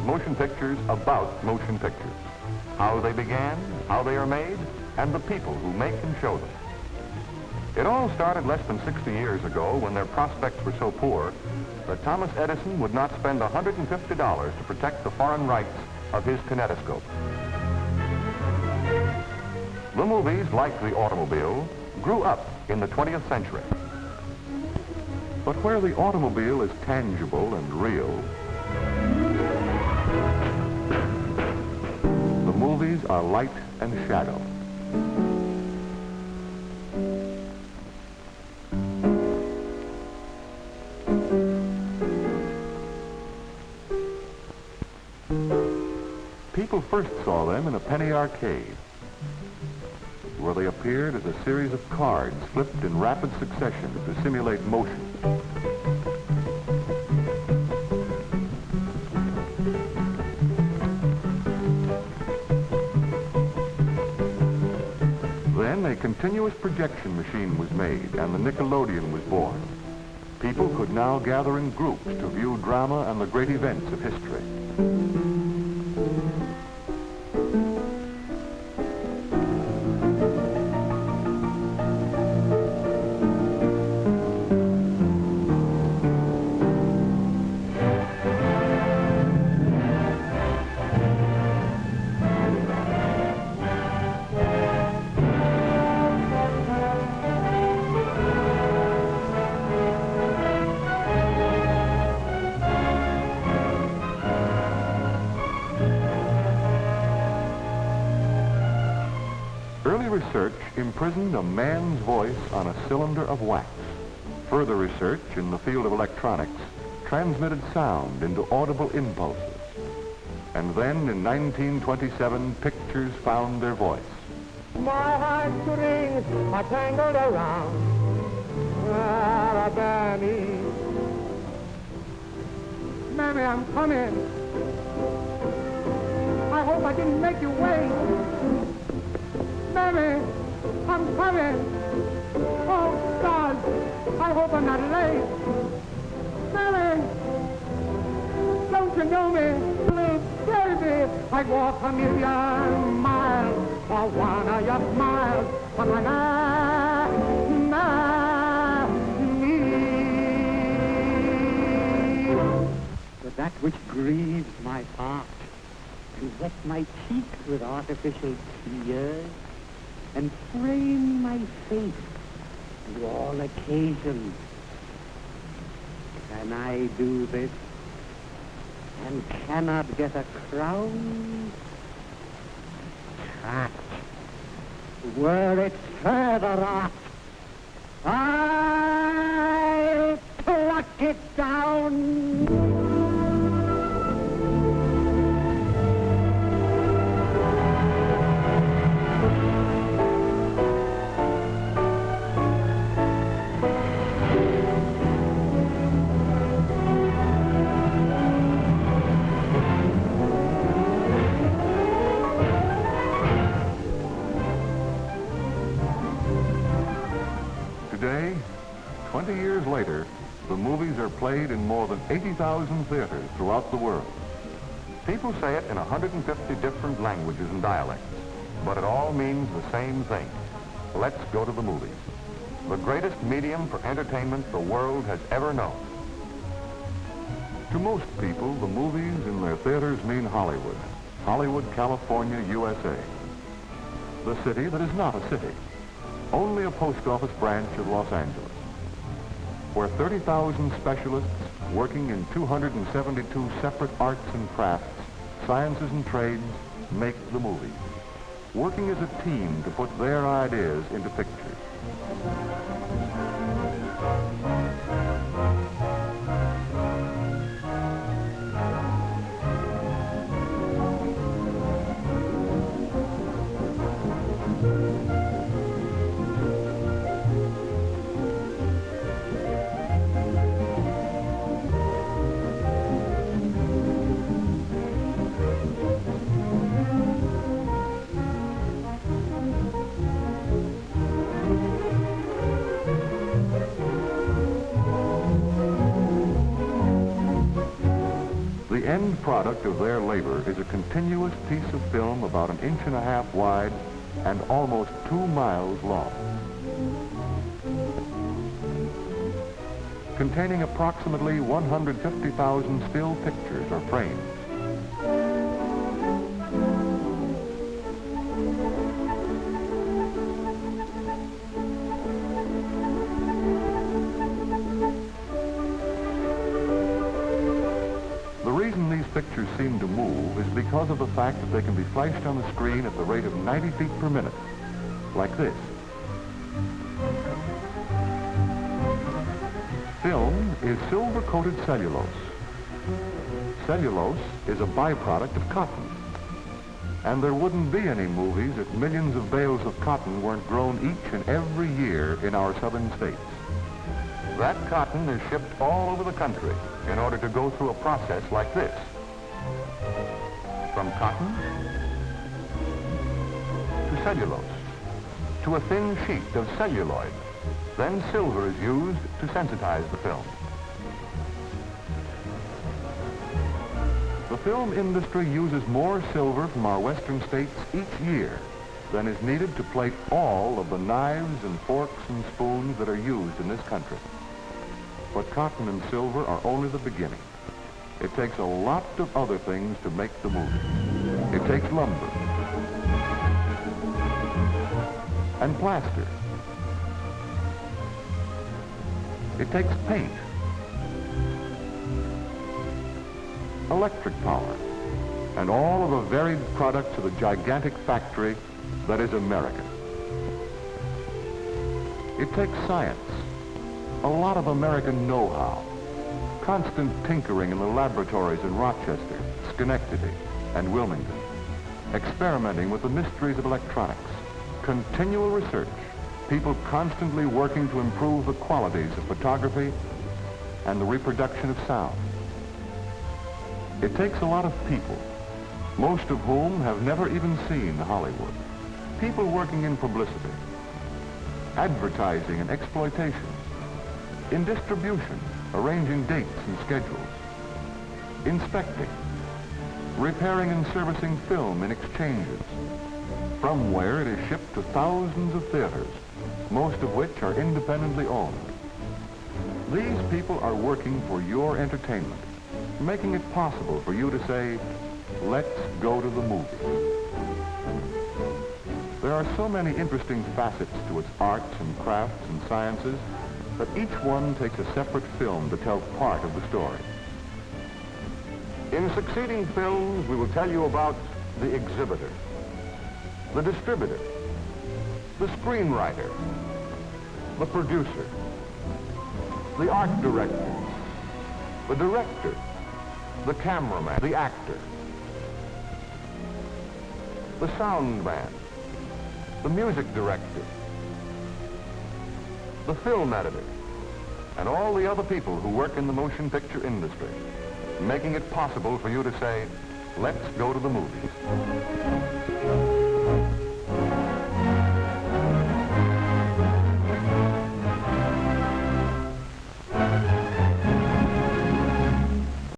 motion pictures about motion pictures. How they began, how they are made, and the people who make and show them. It all started less than 60 years ago when their prospects were so poor that Thomas Edison would not spend $150 to protect the foreign rights of his kinetoscope. The movies, like the automobile, grew up in the 20th century. But where the automobile is tangible and real, the movies are light and shadow. People first saw them in a penny arcade, where they appeared as a series of cards flipped in rapid succession to simulate motion. Then a continuous projection machine was made and the Nickelodeon was born. People could now gather in groups to view drama and the great events of history. Early research imprisoned a man's voice on a cylinder of wax. Further research in the field of electronics transmitted sound into audible impulses. And then in 1927, pictures found their voice. My heartstrings are tangled around Alabama. Mammy, I'm coming. I hope I didn't make you wait. Mammy, I'm coming. Oh, God, I hope I'm not late. Mammy, don't you know me, little baby? I'd walk a million miles for one of your smiles. But when but that which grieves my heart and wet my cheeks with artificial tears and frame my face to all occasions. Can I do this and cannot get a crown? Trapped. Were it further off, I'll pluck it down. Today, 20 years later, the movies are played in more than 80,000 theaters throughout the world. People say it in 150 different languages and dialects, but it all means the same thing. Let's go to the movies. The greatest medium for entertainment the world has ever known. To most people, the movies in their theaters mean Hollywood. Hollywood, California, USA. The city that is not a city. Only a post office branch of Los Angeles, where 30,000 specialists working in 272 separate arts and crafts, sciences and trades make the movie, working as a team to put their ideas into pictures. product of their labor is a continuous piece of film about 1.5 inches wide and almost 2 miles long, containing approximately 150,000 still pictures or frames. The reason these pictures seem to move is because of the fact that they can be flashed on the screen at the rate of 90 feet per minute, like this. Film is silver-coated cellulose. Cellulose is a byproduct of cotton. And there wouldn't be any movies if millions of bales of cotton weren't grown each and every year in our southern states. That cotton is shipped all over the country in order to go through a process like this. From cotton to cellulose, to a thin sheet of celluloid. Then silver is used to sensitize the film. The film industry uses more silver from our western states each year than is needed to plate all of the knives and forks and spoons that are used in this country. But cotton and silver are only the beginning. It takes a lot of other things to make the movie. It takes lumber and plaster. It takes paint, electric power, and all of the varied products of the gigantic factory that is America. It takes science, a lot of American know-how, constant tinkering in the laboratories in Rochester, Schenectady, and Wilmington, experimenting with the mysteries of electronics, continual research, people constantly working to improve the qualities of photography and the reproduction of sound. It takes a lot of people, most of whom have never even seen Hollywood. People working in publicity, advertising and exploitation, in distribution, arranging dates and schedules, inspecting, repairing and servicing film in exchanges, from where it is shipped to thousands of theaters, most of which are independently owned. These people are working for your entertainment, making it possible for you to say, let's go to the movies. There are so many interesting facets to its arts and crafts and sciences that each one takes a separate film to tell part of the story. In succeeding films, we will tell you about the exhibitor, the distributor, the screenwriter, the producer, the art director, the director, the cameraman, the actor, the sound man, the music director, the film editor, and all the other people who work in the motion picture industry, making it possible for you to say, let's go to the movies.